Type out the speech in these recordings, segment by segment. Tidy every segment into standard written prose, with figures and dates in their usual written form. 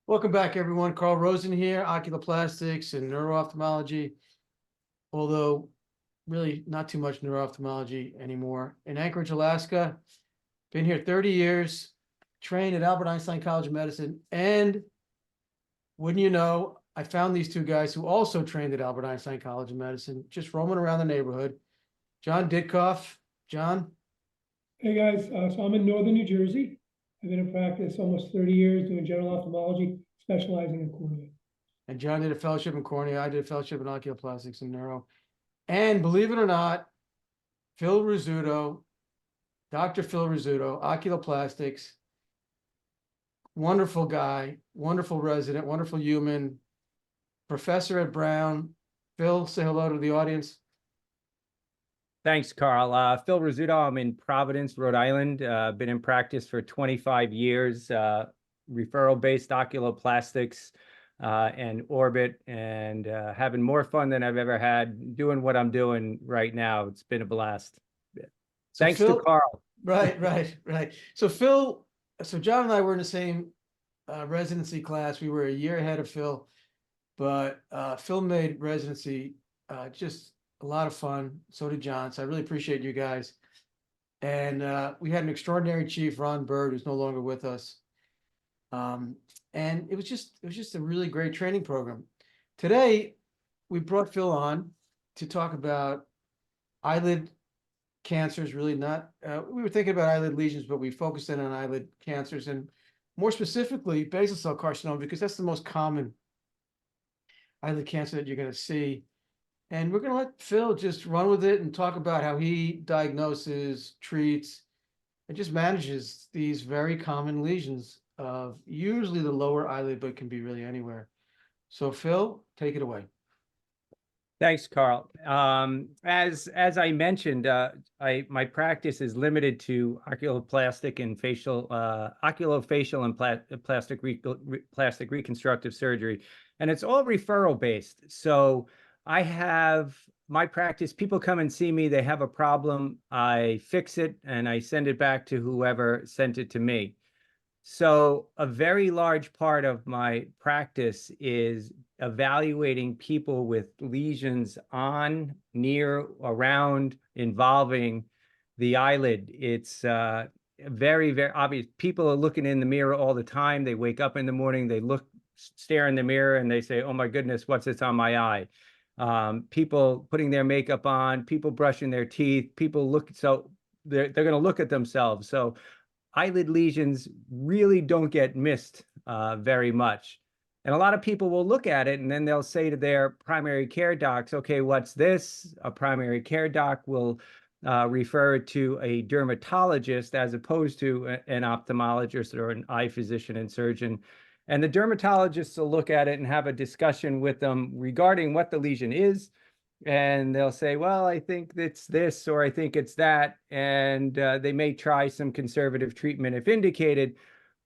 Welcome back, everyone. Carl Rosen here, Oculoplastics and Neuro-Ophthalmology, although really not too much neuro-ophthalmology anymore. In Anchorage, Alaska, been here 30 years, trained at Albert Einstein College of Medicine, and wouldn't you know, I found these two guys who also trained at Albert Einstein College of Medicine, just roaming around the neighborhood. Jon Ditkoff. Jon? Hey guys, so I'm in northern New Jersey. I've been in practice almost 30 years doing general ophthalmology, specializing in cornea. And Jon did a fellowship in cornea. I did a fellowship in oculoplastics and neuro. And believe it or not, Phil Rizzuto, Dr. Phil Rizzuto, oculoplastics, wonderful guy, wonderful resident, wonderful human, professor at Brown. Phil, say hello to the audience. Thanks, Carl. Phil Rizzuto. I'm in Providence, Rhode Island. Been in practice for 25 years, referral-based oculoplastics and orbit, and having more fun than I've ever had doing what I'm doing right now. It's been a blast. So Thanks Phil, to Carl. Right. So Phil, Jon and I were in the same residency class. We were a year ahead of Phil, but Phil made residency just a lot of fun. So did Jon. So I really appreciate you guys. And we had an extraordinary chief, Ron Bird, who's no longer with us. And it was just a really great training program. Today, we brought Phil on to talk about eyelid cancers. Really not. We were thinking about eyelid lesions, but we focused in on eyelid cancers, and more specifically, basal cell carcinoma, because that's the most common eyelid cancer that you're going to see. And we're going to let Phil just run with it and talk about how he diagnoses, treats, and just manages these very common lesions of usually the lower eyelid, but can be really anywhere. So Phil, take it away. Thanks, Carl. As I mentioned, my practice is limited to oculoplastic and oculofacial and plastic reconstructive surgery, and it's all referral based. So I have my practice, people come and see me, they have a problem, I fix it, and I send it back to whoever sent it to me. So a very large part of my practice is evaluating people with lesions on, near, around, involving the eyelid. It's very, very obvious. People are looking in the mirror all the time. They wake up in the morning, they stare in the mirror, and they say, oh my goodness, what's this on my eye? People putting their makeup on, people brushing their teeth, people look, so they're going to look at themselves. So eyelid lesions really don't get missed very much. And a lot of people will look at it and then they'll say to their primary care docs, okay, what's this? A primary care doc will refer it to a dermatologist as opposed to an ophthalmologist or an eye physician and surgeon. And the dermatologists will look at it and have a discussion with them regarding what the lesion is. And they'll say, well, I think it's this, or I think it's that. And they may try some conservative treatment if indicated.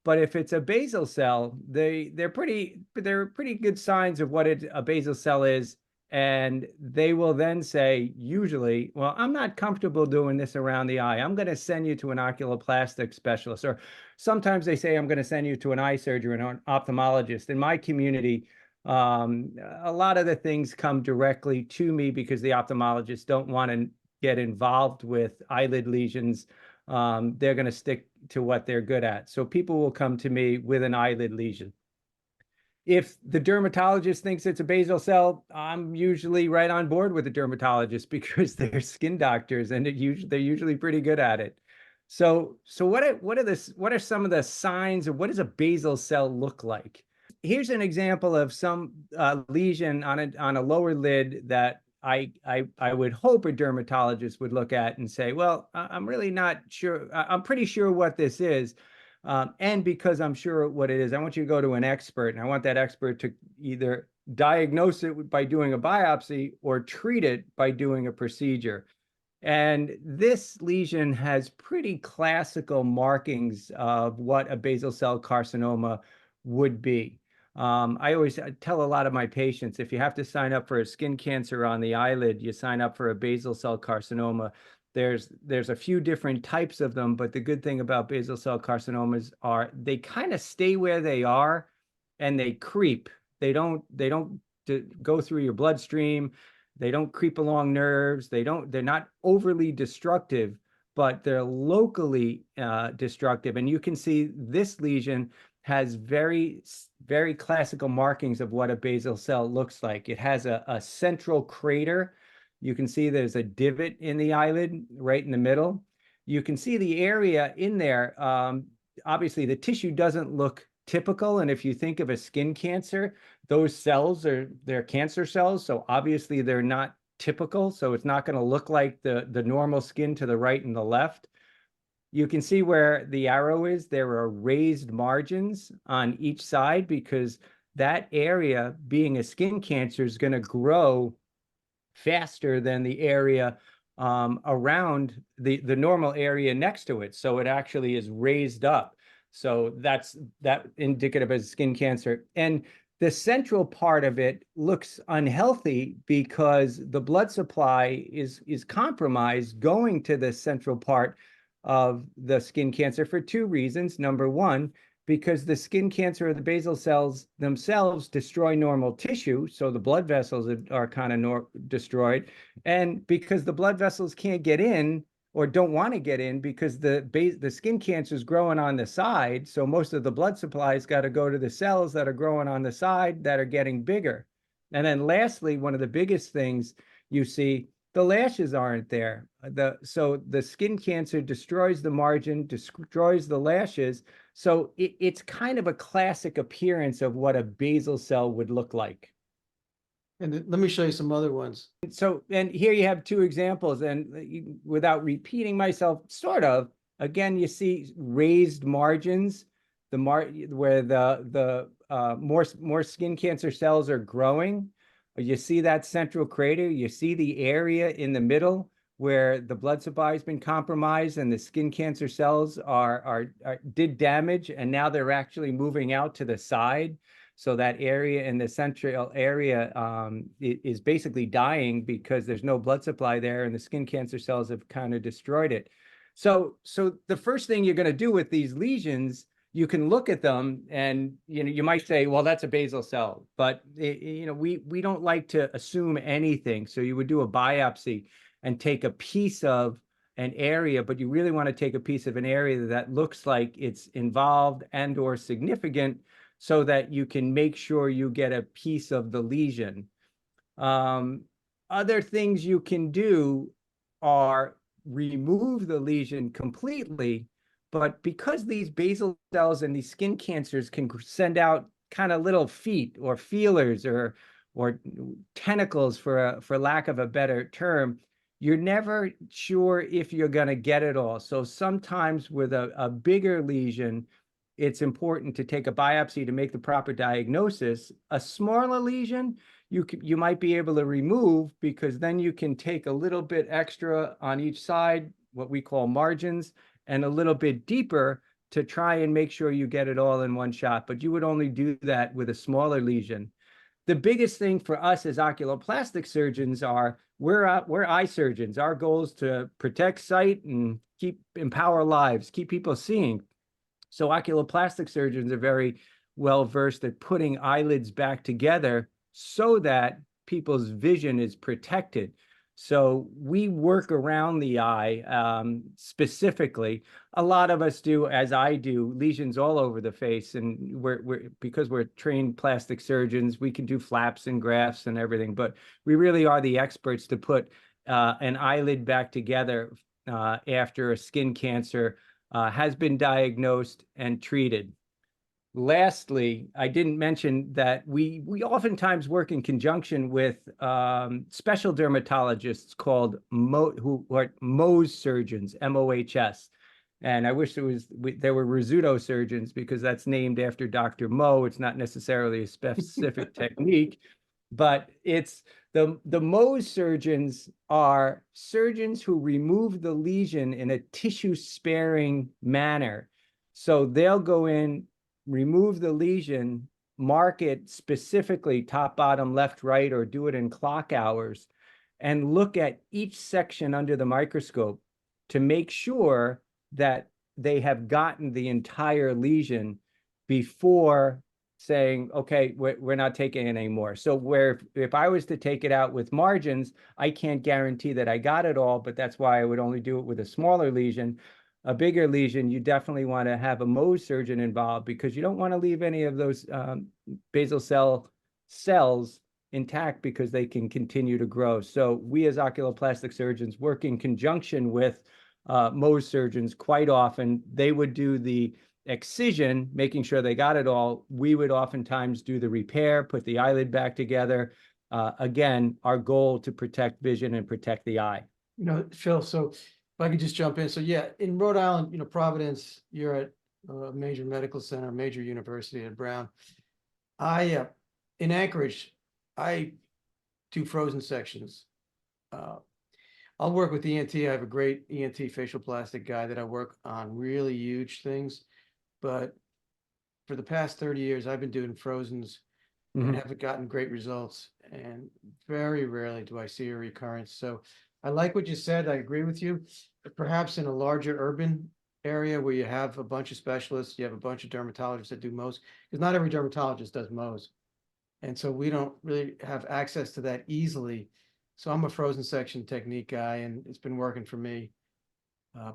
But if it's a basal cell, they're pretty good signs of what a basal cell is. And they will then say, usually, well, I'm not comfortable doing this around the eye. I'm going to send you to an oculoplastic specialist. Or sometimes they say, I'm going to send you to an eye surgeon or an ophthalmologist. In my community, a lot of the things come directly to me because the ophthalmologists don't want to get involved with eyelid lesions. They're going to stick to what they're good at. So people will come to me with an eyelid lesion. If the dermatologist thinks it's a basal cell, I'm usually right on board with the dermatologist because they're skin doctors and they're usually pretty good at it. So what are some of the signs of what does a basal cell look like? Here's an example of some lesion on a lower lid that I would hope a dermatologist would look at and say, well, I'm really not sure. I'm pretty sure what this is. And because I'm sure what it is, I want you to go to an expert, and I want that expert to either diagnose it by doing a biopsy or treat it by doing a procedure. And this lesion has pretty classical markings of what a basal cell carcinoma would be. I always tell a lot of my patients, if you have to sign up for a skin cancer on the eyelid, you sign up for a basal cell carcinoma. There's a few different types of them, but the good thing about basal cell carcinomas are they kind of stay where they are and they creep. They don't go through your bloodstream. They don't creep along nerves. They're not overly destructive, but they're locally destructive. And you can see this lesion has very, very classical markings of what a basal cell looks like. It has a central crater. You can see there's a divot in the eyelid right in the middle. You can see the area in there. Obviously, the tissue doesn't look typical. And if you think of a skin cancer, those cells they're cancer cells. So obviously they're not typical. So it's not going to look like the normal skin to the right and the left. You can see where the arrow is. There are raised margins on each side because that area, being a skin cancer, is going to grow faster than the area around the normal area next to it. So it actually is raised up. So that's indicative of skin cancer. And the central part of it looks unhealthy because the blood supply is compromised going to the central part of the skin cancer for two reasons. Number one, because the skin cancer or the basal cells themselves destroy normal tissue, so the blood vessels are kind of destroyed, and because the blood vessels can't get in or don't want to get in because the skin cancer is growing on the side, so most of the blood supply's got to go to the cells that are growing on the side that are getting bigger. And then lastly, one of the biggest things you see, the lashes aren't there. So the skin cancer destroys the margin, destroys the lashes. So it's kind of a classic appearance of what a basal cell would look like. And let me show you some other ones. So, and here you have two examples, and without repeating myself, sort of, again, you see raised margins, where the more skin cancer cells are growing. You see that central crater. You see the area in the middle where the blood supply has been compromised and the skin cancer cells did damage, and now they're actually moving out to the side. So that area in the central area is basically dying because there's no blood supply there, and the skin cancer cells have kind of destroyed it. So the first thing you're going to do with these lesions, you can look at them and you might say, well, that's a basal cell, but we don't like to assume anything. So you would do a biopsy and take a piece of an area, but you really want to take a piece of an area that looks like it's involved and or significant, so that you can make sure you get a piece of the lesion. Other things you can do are remove the lesion completely, but because these basal cells and these skin cancers can send out kind of little feet or feelers or tentacles, for lack of a better term, you're never sure if you're going to get it all. So sometimes with a bigger lesion, it's important to take a biopsy to make the proper diagnosis. A smaller lesion, you might be able to remove, because then you can take a little bit extra on each side, what we call margins, and a little bit deeper to try and make sure you get it all in one shot. But you would only do that with a smaller lesion. The biggest thing for us as oculoplastic surgeons we're eye surgeons. Our goal is to protect sight and empower lives, keep people seeing. So oculoplastic surgeons are very well versed at putting eyelids back together so that people's vision is protected. So we work around the eye specifically. A lot of us do, as I do, lesions all over the face, and because we're trained plastic surgeons, we can do flaps and grafts and everything. But we really are the experts to put an eyelid back together after a skin cancer has been diagnosed and treated. Lastly, I didn't mention that we oftentimes work in conjunction with special dermatologists called who are Mohs surgeons, M-O-H-S. And I wish there were Rizzuto surgeons, because that's named after Dr. Moh. It's not necessarily a specific technique, but it's the Mohs surgeons are surgeons who remove the lesion in a tissue-sparing manner. So they'll go in, remove the lesion, mark it specifically top, bottom, left, right, or do it in clock hours and look at each section under the microscope to make sure that they have gotten the entire lesion before saying, okay, we're not taking it anymore. So where if I was to take it out with margins, I can't guarantee that I got it all, but that's why I would only do it with a smaller lesion. A bigger lesion, you definitely want to have a Mohs surgeon involved because you don't want to leave any of those basal cell cells intact because they can continue to grow. So we as oculoplastic surgeons work in conjunction with Mohs surgeons quite often. They would do the excision, making sure they got it all. We would oftentimes do the repair, put the eyelid back together. Again, our goal to protect vision and protect the eye. You know, Phil, so if I could just jump in. So yeah, in Rhode Island, you know, Providence, you're at a major medical center, major university at Brown. In Anchorage, I do frozen sections. I'll work with ENT. I have a great ENT facial plastic guy that I work on really huge things. But for the past 30 years, I've been doing frozens and haven't gotten great results. And very rarely do I see a recurrence. So I like what you said. I agree with you. Perhaps in a larger urban area where you have a bunch of specialists, you have a bunch of dermatologists that do Mohs, because not every dermatologist does Mohs. And so we don't really have access to that easily. So I'm a frozen section technique guy, and it's been working for me.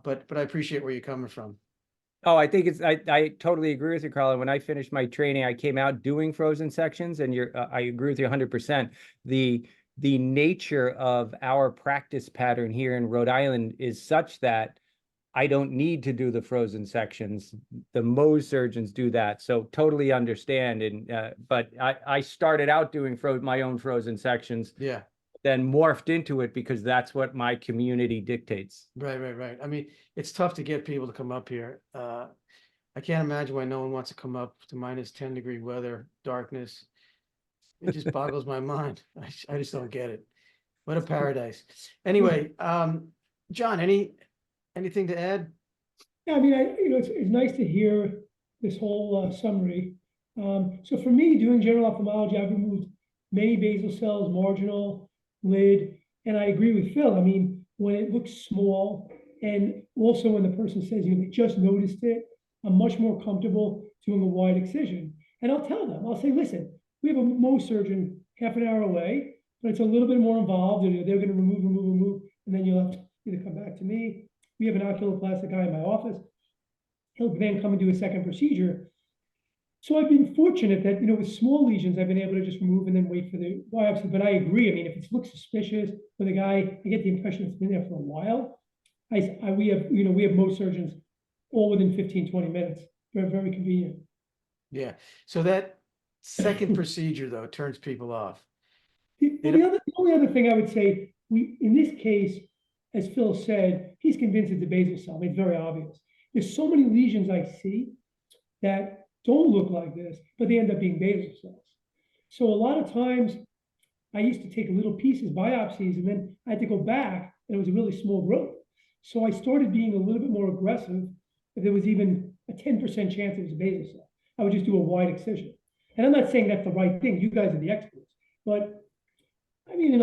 But I appreciate where you're coming from. Oh, I think I totally agree with you, Carl. When I finished my training, I came out doing frozen sections, and I agree with you 100%. The nature of our practice pattern here in Rhode Island is such that I don't need to do the frozen sections. The Mohs surgeons do that, so totally understand. And but I started out doing my own frozen sections. Yeah. Then morphed into it because that's what my community dictates. Right. I mean, it's tough to get people to come up here. I can't imagine why no one wants to come up to -10-degree weather, darkness. It just boggles my mind. I just don't get it. What a paradise. Anyway, Jon, anything to add? Yeah, I mean, it's nice to hear this whole summary. So for me, doing general ophthalmology, I've removed many basal cells, marginal, lid, and I agree with Phil. I mean, when it looks small, and also when the person says, they just noticed it, I'm much more comfortable doing a wide excision. And I'll tell them, I'll say, listen, we have a Mohs surgeon half an hour away, but it's a little bit more involved, and they're going to remove, and then you'll have to either come back to me. We have an oculoplastic guy in my office. He'll then come and do a second procedure. So I've been fortunate that, with small lesions, I've been able to just remove and then wait for the biopsy. But I agree. I mean, if it looks suspicious for the guy, I get the impression it's been there for a while. We have Mohs surgeons all within 15, 20 minutes. They're very convenient. Yeah. So that second procedure, though, turns people off. The only other thing I would say, in this case, as Phil said, he's convinced it's a basal cell. I mean, it's very obvious. There's so many lesions I see that don't look like this, but they end up being basal cells. So a lot of times I used to take little pieces, biopsies, and then I had to go back, and it was a really small growth. So I started being a little bit more aggressive. If there was even a 10% chance it was a basal cell, I would just do a wide excision. And I'm not saying that's the right thing. You guys are the experts. But I mean,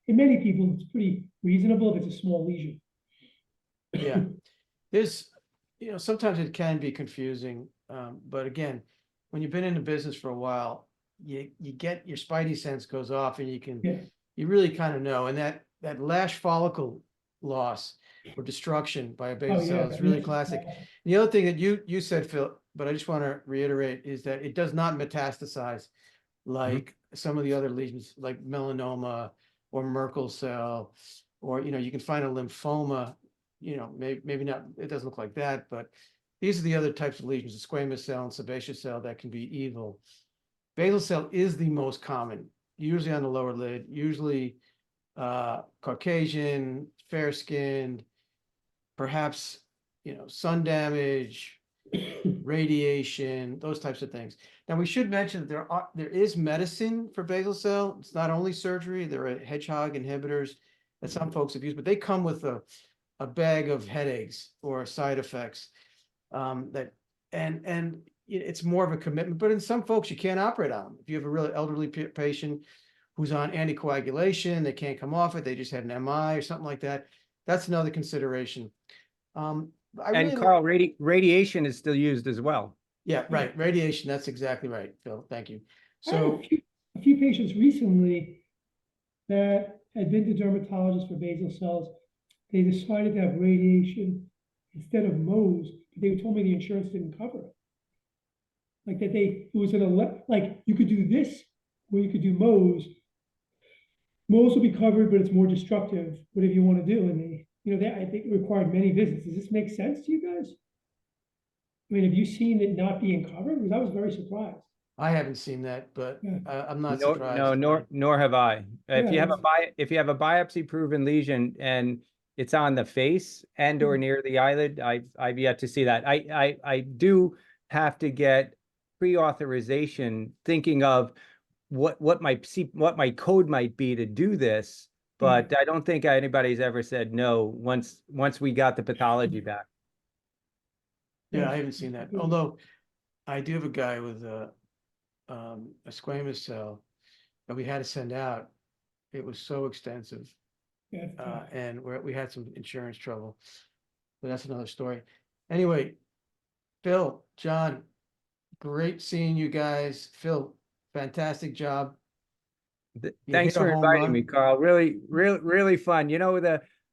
in many people, it's pretty reasonable if it's a small lesion. Yeah. There's, sometimes it can be confusing. But again, when you've been in the business for a while, you get your spidey sense goes off, and you really kind of know. And that lash follicle loss or destruction by a basal cell is really classic. The other thing that you said, Phil, but I just want to reiterate, is that it does not metastasize like some of the other lesions, like melanoma or Merkel cell, or you can find a lymphoma. Maybe not. It doesn't look like that, but these are the other types of lesions: the squamous cell and sebaceous cell that can be evil. Basal cell is the most common, usually on the lower lid, usually Caucasian, fair-skinned, perhaps sun damage, radiation, those types of things. Now we should mention that there is medicine for basal cell. It's not only surgery. There are hedgehog inhibitors that some folks have used, but they come with a bag of headaches or side effects. it's more of a commitment, but in some folks, you can't operate on them. If you have a really elderly patient who's on anticoagulation, they can't come off it, they just had an MI or something like that, that's another consideration. And Carl, radiation is still used as well. Yeah, right. Radiation. That's exactly right, Phil. Thank you. I had So a few patients recently that had been to dermatologists for basal cells. They decided to have radiation instead of Mohs, but they told me the insurance didn't cover it. Like that it was like you could do this or you could do Mohs. Mohs will be covered, but it's more destructive, whatever you want to do. And I think it required many visits. Does this make sense to you guys? I mean, have you seen it not being covered? Because I was very surprised. I haven't seen that, but Yeah. I'm not surprised. No, nor have I. If you have a biopsy proven lesion and it's on the face and or near the eyelid, I've yet to see that. I do have to get pre-authorization thinking of what my code might be to do this, but I don't think anybody's ever said no once we got the pathology back. Yeah, I haven't seen that. Although I do have a guy with a squamous cell that we had to send out. It was so extensive, and we had some insurance trouble, but that's another story. Anyway, Phil, John, great seeing you guys. Phil, fantastic job. Thanks for inviting me, Carl. Really fun.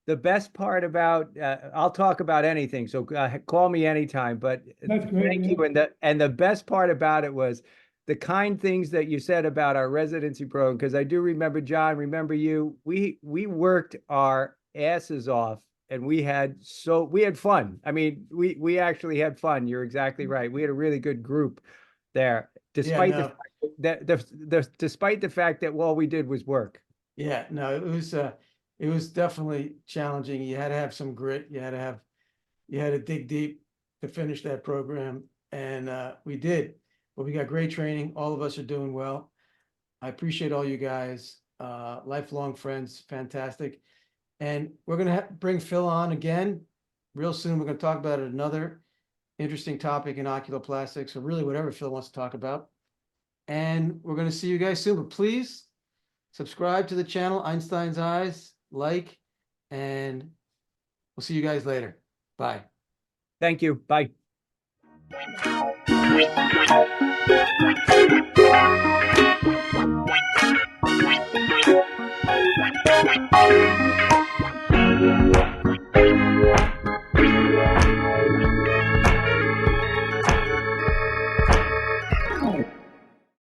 The best part about I'll talk about anything, so call me anytime. But that's great, thank you. And the best part about it was the kind things that you said about our residency program, because I do remember, John, remember you. We worked our asses off, and we had fun. I mean, we actually had fun. You're exactly right. We had a really good group there, despite despite the fact that all we did was work. Yeah, no, it was definitely challenging. You had to have some grit. You had to dig deep to finish that program, and we did. But we got great training. All of us are doing well. I appreciate all you guys. Lifelong friends, fantastic. And we're gonna bring Phil on again real soon. We're gonna talk about another interesting topic in oculoplastics, or really whatever Phil wants to talk about. And we're gonna see you guys soon. But please subscribe to the channel, Einstein's Eyes, and we'll see you guys later. Bye. Thank you. Bye.